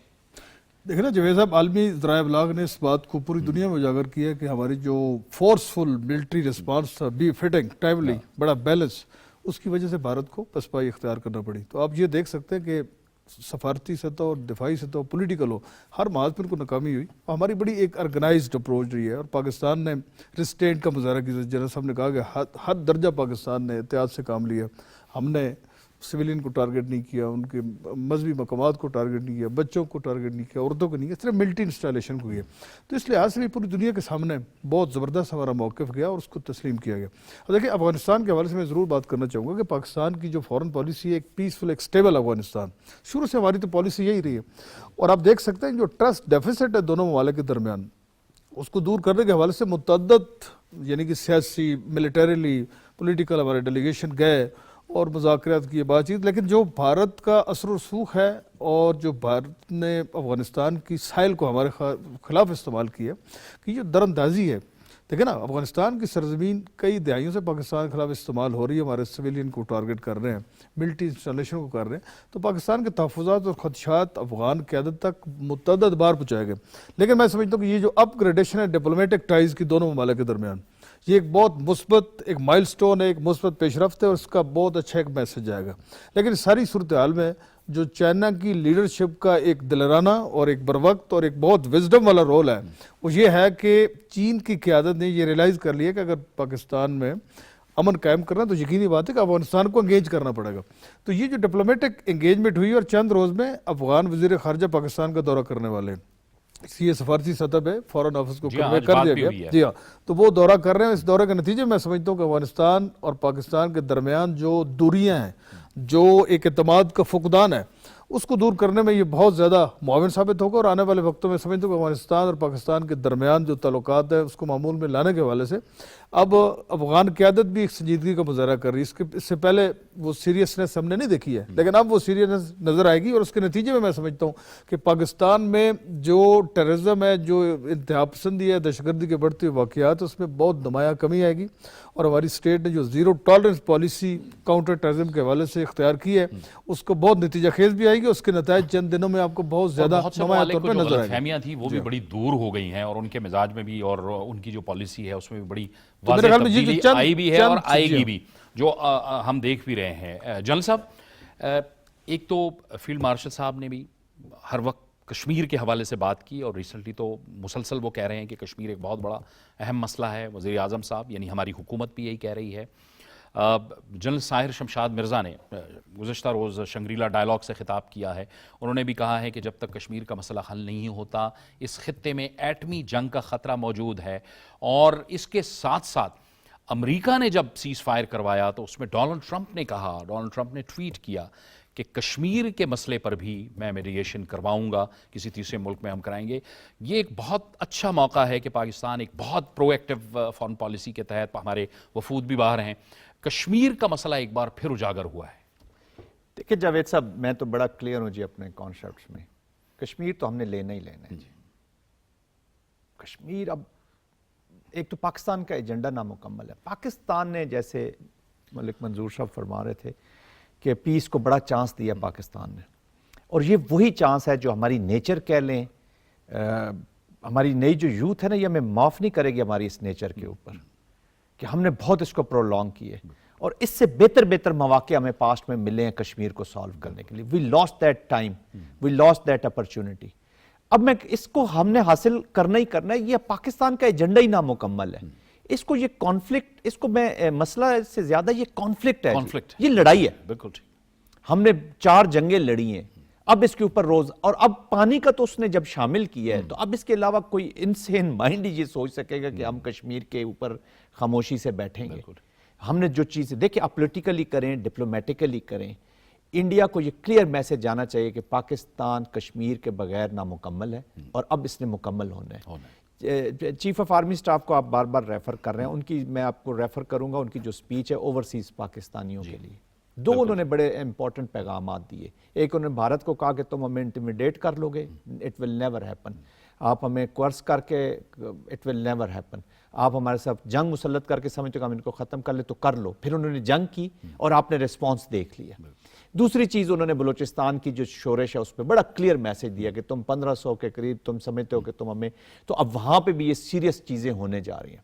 دیکھیں نا جاوید صاحب، عالمی ذرائع ابلاغ نے اس بات کو پوری دنیا میں اجاگر کیا کہ ہماری جو فورسفل ملٹری رسپانس تھا، بی فٹنگ ٹائملی، بڑا بیلنس، اس کی وجہ سے بھارت کو پسپائی اختیار کرنا پڑی. تو آپ یہ دیکھ سکتے ہیں کہ سفارتی سطح اور دفاعی سطح اور پولیٹیکل ہو، ہر محاذ پر ان کو ناکامی ہوئی. ہماری بڑی ایک آرگنائزڈ اپروچ رہی ہے، اور پاکستان نے ریسٹینٹ کا مظاہرہ کیا. جنرل صاحب نے کہا کہ ہر درجہ پاکستان نے احتیاط سے کام لیا. ہم نے سویلین کو ٹارگٹ نہیں کیا، ان کے مذہبی مقامات کو ٹارگٹ نہیں کیا، بچوں کو ٹارگٹ نہیں کیا، عورتوں کو نہیں کیا، صرف ملٹری انسٹالیشن کو کیا. تو اس لحاظ سے بھی پوری دنیا کے سامنے بہت زبردست ہمارا موقف گیا اور اس کو تسلیم کیا گیا. اور دیکھیں افغانستان کے حوالے سے میں ضرور بات کرنا چاہوں گا کہ پاکستان کی جو فورن پالیسی ہے، ایک پیسفل، ایک سٹیبل افغانستان، شروع سے ہماری تو پالیسی یہی رہی ہے. اور آپ دیکھ سکتے ہیں جو ٹرسٹ ڈیفیسٹ ہے دونوں ممالک کے درمیان، اس کو دور کرنے کے حوالے سے متعدد یعنی کہ سیاسی، ملیٹریلی، پولیٹیکل ہمارے ڈیلیگیشن گئے اور مذاکرات کی بات چیت. لیکن جو بھارت کا اثر و رسوخ ہے اور جو بھارت نے افغانستان کی ساحل کو ہمارے خلاف استعمال کیا، کہ یہ در اندازی ہے. دیکھیں نا، افغانستان کی سرزمین کئی دہائیوں سے پاکستان کے خلاف استعمال ہو رہی ہے، ہمارے سویلین کو ٹارگٹ کر رہے ہیں، ملٹری انسٹالیشن کو کر رہے ہیں. تو پاکستان کے تحفظات اور خدشات افغان قیادت تک متعدد بار پہنچائے گئے. لیکن میں سمجھتا ہوں کہ یہ جو اپ گریڈیشن ہے ڈپلومیٹک ٹائز کی دونوں ممالک کے درمیان، یہ ایک بہت مثبت ایک مائل سٹون ہے، ایک مثبت پیش رفت ہے، اور اس کا بہت اچھا ایک میسج آئے گا. لیکن ساری صورتحال میں جو چائنا کی لیڈرشپ کا ایک دلرانہ اور ایک بروقت اور ایک بہت وزڈم والا رول ہے، وہ یہ ہے کہ چین کی قیادت نے یہ ریلائز کر لیا کہ اگر پاکستان میں امن قائم کرنا تو یقینی بات ہے کہ افغانستان کو انگیج کرنا پڑے گا. تو یہ جو ڈپلومیٹک انگیجمنٹ ہوئی، اور چند روز میں افغان وزیر خارجہ پاکستان کا دورہ کرنے والے ہیں، یہ سفارتی سطح پہ فورن آفس کو کنوے کر دیا گیا. جی ہاں، تو وہ دورہ کر رہے ہیں. اس دورے کے نتیجے میں سمجھتا ہوں کہ افغانستان اور پاکستان کے درمیان جو دوریاں ہیں، جو ایک اعتماد کا فقدان ہے، اس کو دور کرنے میں یہ بہت زیادہ معاون ثابت ہوگا. اور آنے والے وقتوں میں سمجھتا ہوں کہ افغانستان اور پاکستان کے درمیان جو تعلقات ہیں اس کو معمول میں لانے کے حوالے سے اب افغان قیادت بھی ایک سنجیدگی کا مظاہرہ کر رہی ہے. اس سے پہلے وہ سیریسنس ہم نے نہیں دیکھی ہے، لیکن اب وہ سیریسنس نظر آئے گی. اور اس کے نتیجے میں سمجھتا ہوں کہ پاکستان میں جو ٹیررزم ہے، جو انتہا پسندی ہے، دہشت گردی کے بڑھتے ہوئے واقعات، اس میں بہت نمایاں کمی آئے گی. اور ہماری اسٹیٹ نے جو zero tolerance policy counter terrorism کے حوالے سے اختیار کی ہے، اس کو بہت نتیجہ خیز بھی آئے گی. اس کے نتائج چند دنوں میں آپ کو بہت زیادہ نمایاں طور پہ نظر آئے گی. فہمیاں تھیں وہ بھی بڑی دور ہو گئی ہیں، اور ان کے مزاج میں بھی اور ان کی جو پالیسی ہے اس میں بھی بڑی واضح تبدیلی آئی بھی ہے اور آئے گی بھی، جو ہم دیکھ بھی رہے ہیں. جنرل صاحب، ایک تو فیلڈ مارشل صاحب نے بھی ہر وقت کشمیر کے حوالے سے بات کی، اور ریسنٹلی تو مسلسل وہ کہہ رہے ہیں کہ کشمیر ایک بہت بڑا اہم مسئلہ ہے. وزیر اعظم صاحب یعنی ہماری حکومت بھی یہی کہہ رہی ہے. جنرل ساحر شمشاد مرزا نے گزشتہ روز شنگریلا ڈائلاگ سے خطاب کیا ہے. انہوں نے بھی کہا ہے کہ جب تک کشمیر کا مسئلہ حل نہیں ہوتا اس خطے میں ایٹمی جنگ کا خطرہ موجود ہے. اور اس کے ساتھ ساتھ امریکہ نے جب سیز فائر کروایا تو اس میں ڈونلڈ ٹرمپ نے کہا، ڈونلڈ ٹرمپ نے ٹویٹ کیا کہ کشمیر کے مسئلے پر بھی میں میڈیشن کرواؤں گا، کسی تیسرے ملک میں ہم کرائیں گے. یہ ایک بہت اچھا موقع ہے کہ پاکستان ایک بہت پرو ایکٹیو فارن پالیسی کے تحت، ہمارے وفود بھی باہر ہیں، کشمیر کا مسئلہ ایک بار پھر اجاگر ہوا ہے. دیکھیں جاوید صاحب، میں تو بڑا کلیئر ہوں جی اپنے کانسیپٹس میں. کشمیر تو ہم نے لینا ہی لینا ہے. کشمیر اب ایک تو پاکستان کا ایجنڈا نامکمل ہے. پاکستان نے، جیسے ملک منظور صاحب فرما رہے تھے کہ پیس کو بڑا چانس دیا پاکستان نے، اور یہ وہی چانس ہے جو ہماری نیچر کہہ لیں، ہماری نئی جو یوتھ ہے نا، یہ ہمیں معاف نہیں کرے گی ہماری اس نیچر کے اوپر کہ ہم نے بہت اس کو پرولونگ کیے، اور اس سے بہتر مواقع ہمیں پاسٹ میں ملے ہیں کشمیر کو سالو کرنے کے لیے. We lost that time, we lost that opportunity. اب میں اس کو ہم نے حاصل کرنا ہی کرنا ہے. یہ پاکستان کا ایجنڈا ہی نامکمل ہے. اس کو یہ کانفلکٹ، اس کو میں مسئلہ سے زیادہ یہ کانفلکٹ ہے، کانفلکٹ یہ لڑائی ہے. بالکل ٹھیک. ہم نے 4 جنگیں لڑی ہیں، اب اس کے اوپر روز، اور اب پانی کا تو اس نے جب شامل کیا ہے تو اب اس کے علاوہ کوئی انسین مائنڈ ہی یہ سوچ سکے گا کہ ہم کشمیر کے اوپر خاموشی سے بیٹھیں گے. ہم نے جو چیزیں دیکھیں، آپ پولیٹیکلی کریں، ڈپلومیٹیکلی کریں، انڈیا کو یہ کلیئر میسج جانا چاہیے کہ پاکستان کشمیر کے بغیر نامکمل ہے اور اب اس نے مکمل ہونا ہے. چیف آف آرمی سٹاف کو آپ بار بار ریفر کر رہے ہیں، ان کی میں آپ کو ریفر کروں گا، ان کی جو سپیچ ہے اوورسیز پاکستانیوں کے لیے، 2 انہوں نے بڑے امپورٹنٹ پیغامات دیے. ایک انہوں نے بھارت کو کہا کہ تم ہمیں انٹیمیڈیٹ کر لو گے، اٹ ول نیور ہیپن. آپ ہمیں کورس کر کے، اٹ ول نیور ہیپن. آپ ہمارے ساتھ جنگ مسلط کر کے سمجھتے کہ ہم ان کو ختم کر لے تو کر لو. پھر انہوں نے جنگ کی اور آپ نے ریسپانس دیکھ لیا. دوسری چیز انہوں نے بلوچستان کی جو شورش ہے اس پہ بڑا کلیئر میسج دیا کہ تم 1500 کے قریب تم سمجھتے ہو کہ تم ہمیں، تو اب وہاں پہ بھی یہ سیریس چیزیں ہونے جا رہی ہیں.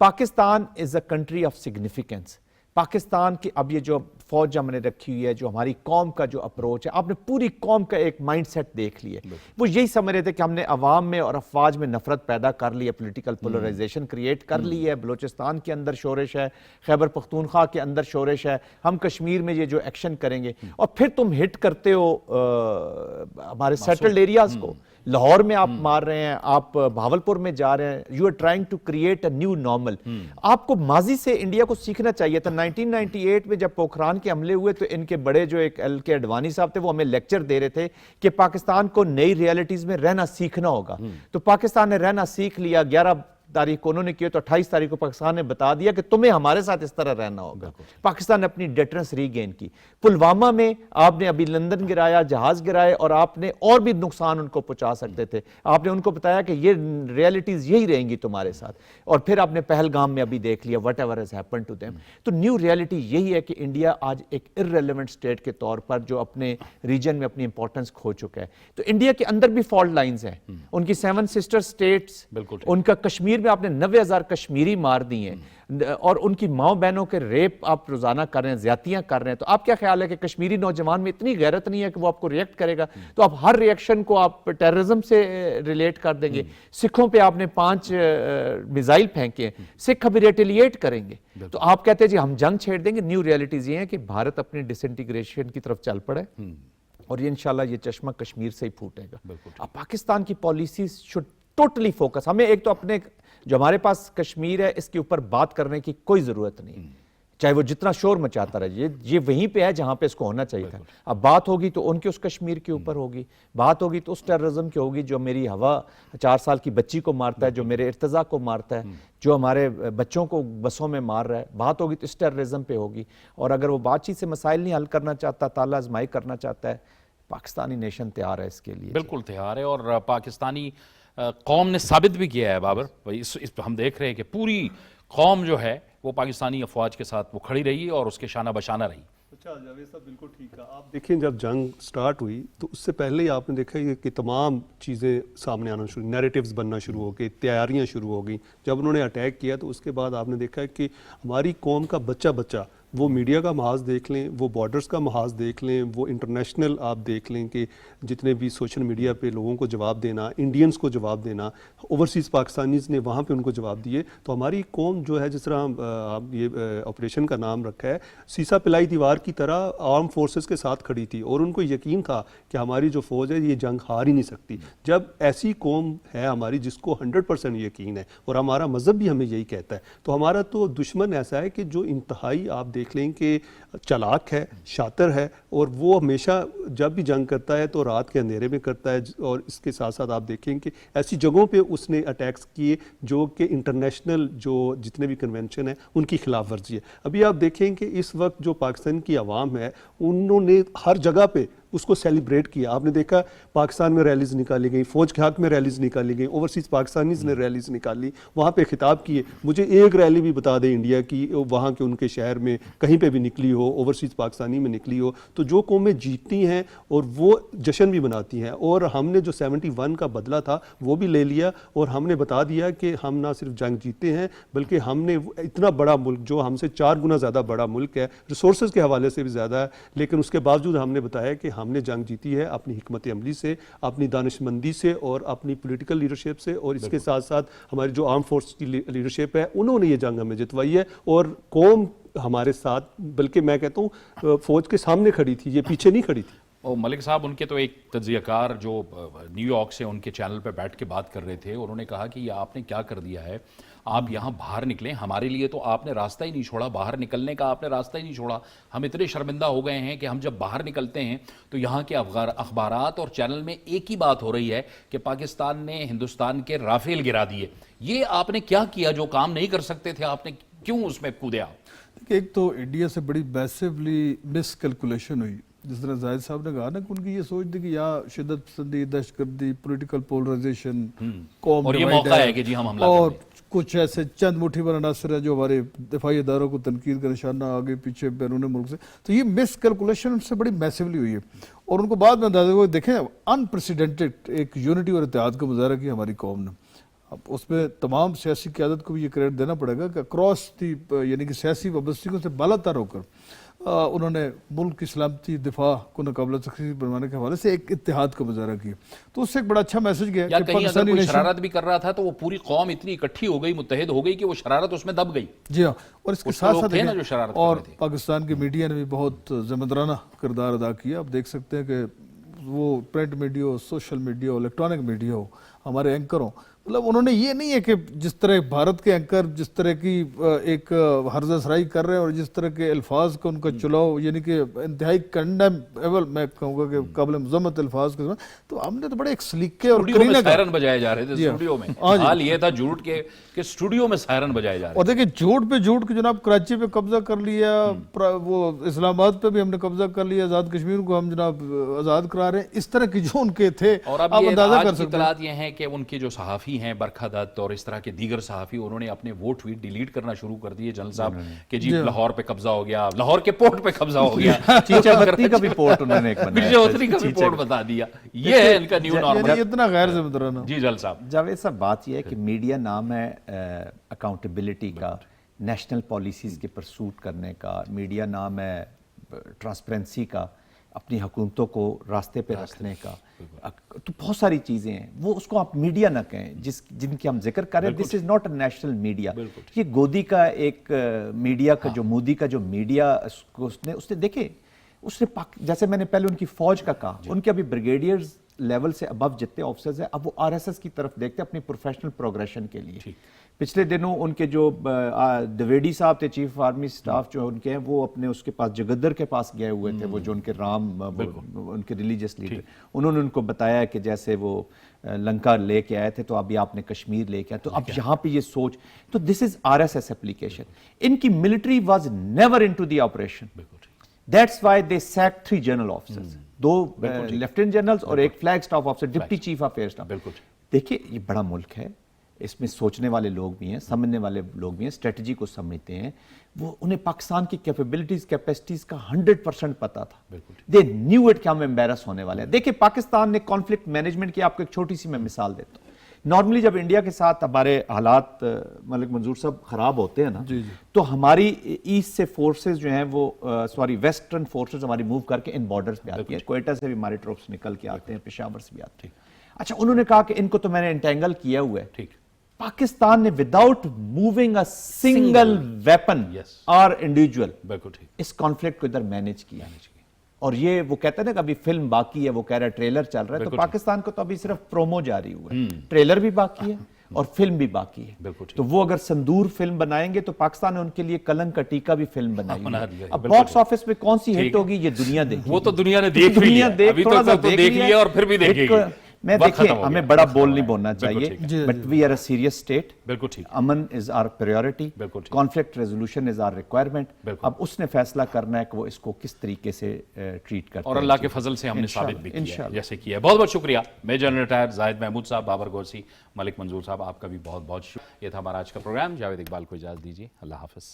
Pakistan is a country of significance. Pakistan کی اب یہ جو فوج ہم نے رکھی ہوئی ہے، جو ہماری قوم کا جو اپروچ ہے، آپ نے پوری قوم کا ایک مائنڈ سیٹ دیکھ لیا. وہ یہی سمجھ رہے تھے کہ ہم نے عوام میں اور افواج میں نفرت پیدا کر لی ہے، پولیٹیکل پولرائزیشن کریٹ کر لی ہے. بلوچستان کے اندر شورش ہے، خیبر پختونخوا کے اندر شورش ہے، ہم کشمیر میں یہ جو ایکشن کریں گے، اور پھر تم ہٹ کرتے ہو ہمارے سیٹلڈ ایریاز کو. لاہور میں آپ مار رہے ہیں، آپ بھاولپور میں جا رہے ہیں. You are trying to create a new normal. آپ کو ماضی سے انڈیا کو سیکھنا چاہیے تھا. 1998 میں جب پوکھران کے حملے ہوئے تو ان کے بڑے جو ایک ایل کے اڈوانی صاحب تھے، وہ ہمیں لیکچر دے رہے تھے کہ پاکستان کو نئی ریالٹیز میں رہنا سیکھنا ہوگا. تو پاکستان نے رہنا سیکھ لیا. 11 تاریخ کو انہوں نے کیا تو 28 تاریخ کو پاکستان نے بتا دیا کہ تمہیں ہمارے ساتھ اس طرح رہنا ہوگا. پاکستان نے اپنی ڈیٹرنس ری گین کی. پلوامہ میں آپ نے ابھی لندن گرایا، جہاز گرائے، اور آپ نے اور بھی نقصان ان کو پہنچا سکتے تھے. آپ نے ان کو بتایا کہ یہ ریالٹیز یہی رہیں گی تمہارے ساتھ، اور پھر آپ نے پہلگام میں ابھی دیکھ لیا whatever has happened to them. تو نیو ریالٹی یہی ہے کہ انڈیا آج ایک ارریلیونٹ اسٹیٹ کے طور پر جو اپنے ریجن میں اپنی امپورٹنس کھو چکا ہے. تو انڈیا کے اندر بھی فالٹ لائنز ہیں. ان کی 7 سسٹر اسٹیٹس، ان کا کشمیر میں آپ نے 90,000 کشمیری مار دی ہیں، اور ان کی ماں بہنوں کے ریپ آپ روزانہ کر رہے ہیں، زیادتیاں کر رہے ہیں. تو آپ کیا خیال ہے کہ کشمیری نوجوان میں اتنی غیرت نہیں ہے کہ وہ آپ کو ریئیکٹ کرے گا؟ تو آپ ہر ریئیکشن کو آپ ٹیررزم سے ریلیٹ کر دیں گے. سکھوں پہ آپ نے 5 میزائل پھینکے ہیں، سکھ ابھی ریٹیلیٹ کریں گے. تو آپ کہتے ہیں جی ہم جنگ چھیڑ دیں گے. نیو ریالٹیز یہ ہیں کہ بھارت اپنی ڈس انٹیگریشن کی طرف چل پڑے، اور یہ انشاءاللہ یہ چشمہ کشمیر سے ہی پھوٹے گا. اب پاکستان کی پالیسیز شوڈ ٹوٹلی فوکس. ہمیں ایک تو اپنے جو ہمارے پاس کشمیر ہے اس کے اوپر بات کرنے کی کوئی ضرورت نہیں، چاہے وہ جتنا شور مچاتا رہے. یہ وہیں پہ ہے جہاں پہ اس کو ہونا چاہیے تھا. اب بات ہوگی تو ان کے اس کشمیر کے اوپر ہوگی، بات ہوگی تو اس ٹیررزم کی ہوگی جو میری ہوا 4 سال کی بچی کو مارتا ہے، جو میرے ارتضیٰ کو مارتا ہے، جو ہمارے بچوں کو بسوں میں مار رہا ہے. بات ہوگی تو اس ٹیررزم پہ ہوگی. اور اگر وہ بات چیت سے مسائل نہیں حل کرنا چاہتا، تعالی آزمائی کرنا چاہتا ہے، پاکستانی نیشن تیار ہے اس کے لیے. بالکل تیار ہے. اور پاکستانی قوم نے ثابت بھی کیا ہے بابر. ہم دیکھ رہے ہیں کہ پوری قوم جو ہے وہ پاکستانی افواج کے ساتھ وہ کھڑی رہی اور اس کے شانہ بشانہ رہی. اچھا جاوید صاحب بالکل ٹھیک ہے. آپ دیکھیں جب جنگ سٹارٹ ہوئی تو اس سے پہلے ہی آپ نے دیکھا کہ تمام چیزیں سامنے آنا شروع، نیریٹیوز بننا شروع ہو گئی، تیاریاں شروع ہو گئیں. جب انہوں نے اٹیک کیا تو اس کے بعد آپ نے دیکھا کہ ہماری قوم کا بچہ وہ میڈیا کا محاذ دیکھ لیں، وہ بارڈرز کا محاذ دیکھ لیں، وہ انٹرنیشنل آپ دیکھ لیں کہ جتنے بھی سوشل میڈیا پہ لوگوں کو جواب دینا، انڈینز کو جواب دینا، اوورسیز پاکستانیز نے وہاں پہ ان کو جواب دیے. تو ہماری قوم جو ہے، جس طرح آپ یہ آپریشن کا نام رکھا ہے، سیسا پلائی دیوار کی طرح آرم فورسز کے ساتھ کھڑی تھی، اور ان کو یقین تھا کہ ہماری جو فوج ہے یہ جنگ ہار ہی نہیں سکتی. جب ایسی قوم ہے ہماری جس کو 100% یقین ہے، اور ہمارا مذہب بھی ہمیں یہی کہتا ہے، تو ہمارا تو دشمن ایسا ہے کہ جو انتہائی آپ دیکھ لیں کہ چالاک ہے، شاطر ہے، اور وہ ہمیشہ جب بھی جنگ کرتا ہے تو رات کے اندھیرے میں کرتا ہے. اور اس کے ساتھ ساتھ آپ دیکھیں کہ ایسی جگہوں پہ اس نے اٹیکس کیے جو کہ انٹرنیشنل جو جتنے بھی کنونشن ہیں ان کی خلاف ورزی ہے. ابھی آپ دیکھیں کہ اس وقت جو پاکستان کی عوام ہے انہوں نے ہر جگہ پہ اس کو سیلیبریٹ کیا. آپ نے دیکھا پاکستان میں ریلیز نکالی گئی، فوج کے حق میں ریلیز نکالی گئی، اوورسیز پاکستانیز نے ریلیز نکالی، وہاں پہ خطاب کیے. مجھے ایک ریلی بھی بتا دیں انڈیا کی وہاں کے ان کے شہر میں کہیں پہ بھی نکلی ہو، اوورسیز پاکستانی میں نکلی ہو. تو جو قومیں جیتتی ہیں اور وہ جشن بھی مناتی ہیں، اور ہم نے جو 71 کا بدلہ تھا وہ بھی لے لیا، اور ہم نے بتا دیا کہ ہم نہ صرف جنگ جیتے ہیں بلکہ ہم نے اتنا بڑا ملک جو ہم سے 4 گنا زیادہ بڑا ملک ہے، ریسورسز کے حوالے سے بھی زیادہ ہے، لیکن اس کے باوجود ہم نے بتایا کہ ہم ہم نے جنگ جیتی ہے اپنی حکمت عملی سے, اپنی دانشمندی سے اور اپنی پولیٹیکل لیڈرشپ سے, اور اس کے ساتھ ساتھ ہماری جو آرم فورس کی لیڈرشپ ہے انہوں نے یہ جنگ ہمیں جتوائی ہے, اور قوم ہمارے ساتھ, بلکہ میں کہتا ہوں فوج کے سامنے کھڑی تھی, یہ پیچھے نہیں کھڑی تھی. اور ملک صاحب ان کے تو ایک تجزیہ کار جو نیو یارک سے ان کے چینل پہ بیٹھ کے بات کر رہے تھے, انہوں نے کہا کہ یہ آپ نے کیا کر دیا ہے, آپ یہاں باہر نکلیں, ہمارے لیے تو آپ نے راستہ ہی نہیں چھوڑا, باہر نکلنے کا آپ نے راستہ ہی نہیں چھوڑا. ہم اتنے شرمندہ ہو گئے ہیں کہ ہم جب باہر نکلتے ہیں تو یہاں کے اخبارات اور چینل میں ایک ہی بات ہو رہی ہے کہ پاکستان نے ہندوستان کے رافیل گرا دیے. یہ آپ نے کیا کیا جو کام نہیں کر سکتے تھے, آپ نے کیوں اس میں کودے آپ؟ ایک تو انڈیا سے بڑی میسیولی مس کیلکولیشن ہوئی, جس طرح زاہد صاحب نے کہا نا کہ ان کی یہ سوچ تھی کہ یہاں شدت پسندی, دہشت گردی, پولیٹیکل پولرائزیشن, قوم اور یہ موقع ہے کہ جی ہم حملہ اور کر دیں. کچھ ایسے چند مٹھی بھر عناصر ہیں جو ہمارے دفاعی اداروں کو تنقید کا نشانہ آگے پیچھے بیرون ملک سے, تو یہ مس کیلکولیشن ان سے بڑی میسیولی ہوئی ہے. اور ان کو بعد میں اندازہ ہوا, دیکھیں انپریسیڈنٹڈ ایک یونٹی اور اتحاد کا مظاہرہ کیا ہماری قوم نے. اب اس میں تمام سیاسی قیادت کو بھی یہ کریڈٹ دینا پڑے گا کہ اکراس دی یعنی کہ سیاسی وابستگیوں سے بالا تر ہو کر انہوں نے ملک کی سلامتی, دفاع کو ناقابل تخطی بنوانے کے حوالے سے ایک اتحاد کا مظاہرہ کیا. تو اس سے ایک بڑا اچھا میسج گیا یا کہ کہیں اگر پاکستانی کوئی نیشن, شرارت بھی کر رہا تھا تو وہ پوری قوم اتنی اکٹھی ہو گئی, متحد ہو گئی کہ وہ شرارت اس میں دب گئی. جی ہاں, اور اس کے کچھ ساتھ لوگ ساتھ تھے نا جو شرارت کر اور رہے تھے. پاکستان کی میڈیا نے بھی بہت ذمہ دارانہ کردار ادا کیا. آپ دیکھ سکتے ہیں کہ وہ پرنٹ میڈیا ہو, سوشل میڈیا ہو, الیکٹرانک میڈیا ہو, ہمارے اینکر ہوں, مطلب انہوں نے یہ نہیں ہے کہ جس طرح بھارت کے اینکر جس طرح کی ایک ہرزہ سرائی کر رہے ہیں اور جس طرح کے الفاظ کا ان کا چلاؤ یعنی کہ انتہائی کنڈیمیبل, میں کہوں گا کہ قابل مذمت الفاظ کے, تو ہم نے تو بڑے ایک سلیقے اور اسٹوڈیو میں سائرن بجائے جا رہے تھے. اسٹوڈیو میں حال یہ تھا جھوٹ کے کہ اسٹوڈیو میں سائرن بجائے جا رہے اور دیکھیں جھوٹ پہ جھوٹ, کہ جناب کراچی پہ قبضہ کر لیا, وہ اسلام آباد پہ بھی ہم نے قبضہ کر لیا, آزاد کشمیر کو ہم جناب آزاد کرا رہے ہیں, اس طرح کی جو ان کے تھے. اور اب یہ آج کی اطلاعات یہ ہیں کہ ان کے جو صحافی ہیں برکھا دت اور اس طرح کے دیگر صحافی, انہوں نے اپنے وہ ٹویٹ ڈیلیٹ کرنا شروع کر دیے جنرل صاحب کہ جی لاہور پہ قبضہ ہو گیا, لاہور کے پورٹ پہ قبضہ ہو گیا, چیچاوتنی کا بھی پورٹ انہوں نے ایک بنایا, چیچاوتنی کا بھی پورٹ بتا دیا. یہ ہے ان کا نیو نارمل. اتنا غیر ذمہ دارانہ. جی جنرل صاحب. جاوید صاحب, بات یہ ہے کہ میڈیا نام ہے اکاؤنٹیبلٹی کا, نیشنل پالیسیز کے پرسوٹ کرنے کا, میڈیا نام ہے ٹرانسپیرنسی کا, اپنی حکومتوں کو راستے پہ رکھنے کا, تو بہت ساری چیزیں ہیں. وہ اس کو آپ میڈیا نہ کہیں جن کی ہم ذکر کر رہے ہیں. This is not a national media. یہ گودی کا ایک میڈیا کا جو مودی کا جو میڈیا اس نے دیکھے, اس نے جیسے میں نے پہلے ان کی فوج کا کہا, ان کے ابھی بریگیڈیئرز لیول سے ابو جتنے آفیسرز ہیں, اب وہ آر ایس ایس کی طرف دیکھتے ہیں اپنی پروفیشنل پروگریشن کے لیے. پچھلے دنوں ان کے جو دویڈی صاحب تھے چیف آرمی سٹاف جو ان کے ہیں, وہ اپنے اس کے پاس جگدر کے پاس گئے ہوئے تھے, وہ جو ان کے رام ان کے ریلیجیس لیڈر, انہوں نے ان کو بتایا کہ جیسے وہ لنکا لے کے آئے تھے تو ابھی آپ نے کشمیر لے کے آئے, تو اب یہاں پہ یہ سوچ, تو دس از آر ایس ایس اپلیکیشن. ان کی military was never into the operation. That's why they sacked 3 general officers, 2 lieutenant generals اور ایک flag staff officer, deputy chief of air staff. دیکھیے یہ بڑا ملک ہے, اس میں سوچنے والے لوگ بھی ہیں, سمجھنے والے لوگ بھی ہیں, اسٹریٹجی کو سمجھتے ہیں. وہ انہیں پاکستان کی کیپیبلٹیز کیپیسٹیز کا 100% پتا تھا. They knew it کہ ہم embarrass ہونے والے ہیں. دیکھیں پاکستان نے کانفلکٹ مینجمنٹ کی, آپ کو ایک چھوٹی سی میں مثال دیتا ہوں. نارملی جب انڈیا کے ساتھ ہمارے حالات ملک منظور صاحب خراب ہوتے ہیں نا, تو ہماری ایسٹ سے فورسز جو ہیں وہ ویسٹرن فورسز ہماری موو کر کے ان بارڈرز پہ آتی ہیں. کوئٹہ سے بھی ہمارے ٹروپس نکل کے آتے ہیں, پشاور سے بھی آتے ہیں. اچھا, انہوں نے کہا کہ ان کو تو میں نے انٹینگل کیا ہوا ہے. پاکستان نے without moving a single weapon اور انڈیویجول اس کانفلکٹ کو ادھر مینیج کیا. اور یہ وہ کہتا ہے نا کہ ابھی فلم باقی ہے, وہ کہہ رہا ہے ٹریلر چل رہا ہے, تو پاکستان کو تو ابھی صرف پرومو جاری ہوا ہے, ٹریلر بھی باقی ہے اور فلم بھی باقی ہے. تو وہ اگر سندور فلم بنائیں گے تو پاکستان نے ان کے لیے کلنگ کا ٹیکہ بھی فلم بنائی ہے. اب باکس آفس پہ کون سی ہٹ ہوگی یہ دنیا دیکھے, وہ تو دنیا نے دیکھ لیا, ابھی تو دیکھ لیا اور پھر بھی دیکھے گی. میں دیکھیں ہمیں بڑا بول نہیں بولنا چاہیے, but we are a serious state. بالکل ٹھیک. امن is our priority, conflict resolution is our requirement. اب اس نے فیصلہ کرنا ہے کہ وہ اس کو کس طریقے سے ٹریٹ کرتا ہے, اور اللہ کے فضل سے ہم نے ثابت بھی کیا جیسے کیا ہے. بہت بہت شکریہ میجر ریٹائر زاہد محمود صاحب, بابر گورسی, ملک منظور صاحب, آپ کا بھی بہت بہت شکریہ. یہ تھا ہمارا آج کا پروگرام. جاوید اقبال کو اجازت دیجیے, اللہ حافظ.